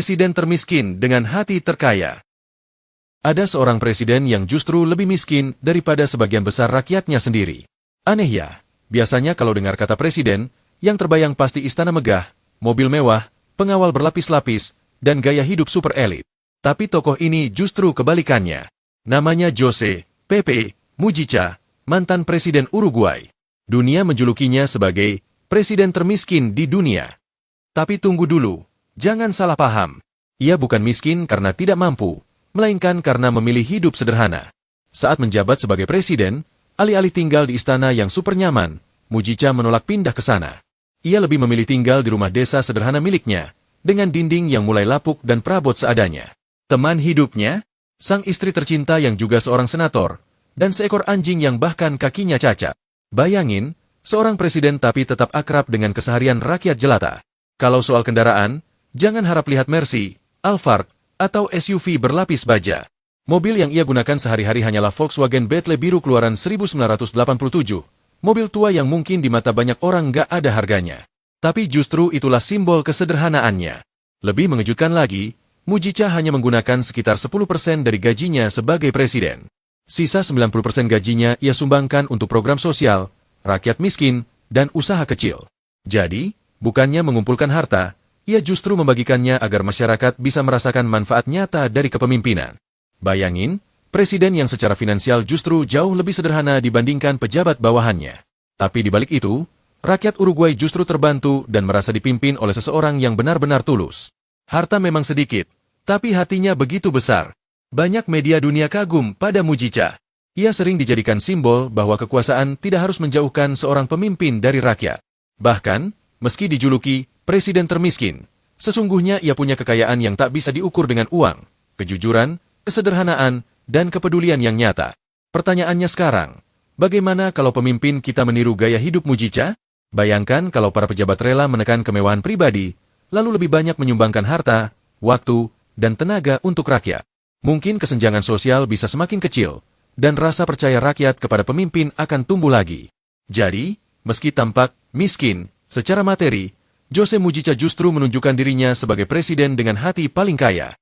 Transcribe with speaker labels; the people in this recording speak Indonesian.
Speaker 1: presiden termiskin dengan hati terkaya. Ada seorang presiden yang justru lebih miskin daripada sebagian besar rakyatnya sendiri. Aneh ya, biasanya kalau dengar kata presiden, yang terbayang pasti istana megah, mobil mewah, pengawal berlapis-lapis, dan gaya hidup super elit. Tapi tokoh ini justru kebalikannya. Namanya Jose Pepe Mujica, mantan presiden Uruguay. Dunia menjulukinya sebagai presiden termiskin di dunia. Tapi tunggu dulu, jangan salah paham. Ia bukan miskin karena tidak mampu, melainkan karena memilih hidup sederhana. Saat menjabat sebagai presiden, alih-alih tinggal di istana yang super nyaman, Mujica menolak pindah ke sana. Ia lebih memilih tinggal di rumah desa sederhana miliknya, dengan dinding yang mulai lapuk dan perabot seadanya. Teman hidupnya, sang istri tercinta yang juga seorang senator, dan seekor anjing yang bahkan kakinya cacat. Bayangin, seorang presiden tapi tetap akrab dengan keseharian rakyat jelata. Kalau soal kendaraan, jangan harap lihat Mercy, Alphard, atau SUV berlapis baja. Mobil yang ia gunakan sehari-hari hanyalah Volkswagen Beetle biru keluaran 1987, mobil tua yang mungkin di mata banyak orang nggak ada harganya. Tapi justru itulah simbol kesederhanaannya. Lebih mengejutkan lagi, Mujica hanya menggunakan sekitar 10% dari gajinya sebagai presiden. Sisa 90% gajinya ia sumbangkan untuk program sosial, rakyat miskin, dan usaha kecil. Jadi, bukannya mengumpulkan harta, ia justru membagikannya agar masyarakat bisa merasakan manfaat nyata dari kepemimpinan. Bayangin, presiden yang secara finansial justru jauh lebih sederhana dibandingkan pejabat bawahannya. Tapi di balik itu, rakyat Uruguay justru terbantu dan merasa dipimpin oleh seseorang yang benar-benar tulus. Harta memang sedikit, tapi hatinya begitu besar. Banyak media dunia kagum pada Mujica. Ia sering dijadikan simbol bahwa kekuasaan tidak harus menjauhkan seorang pemimpin dari rakyat. Bahkan, meski dijuluki presiden termiskin, sesungguhnya ia punya kekayaan yang tak bisa diukur dengan uang, kejujuran, kesederhanaan, dan kepedulian yang nyata. Pertanyaannya sekarang, bagaimana kalau pemimpin kita meniru gaya hidup Mujica? Bayangkan kalau para pejabat rela menekan kemewahan pribadi, lalu lebih banyak menyumbangkan harta, waktu, dan tenaga untuk rakyat. Mungkin kesenjangan sosial bisa semakin kecil, dan rasa percaya rakyat kepada pemimpin akan tumbuh lagi. Jadi, meski tampak miskin secara materi, Jose Mujica justru menunjukkan dirinya sebagai presiden dengan hati paling kaya.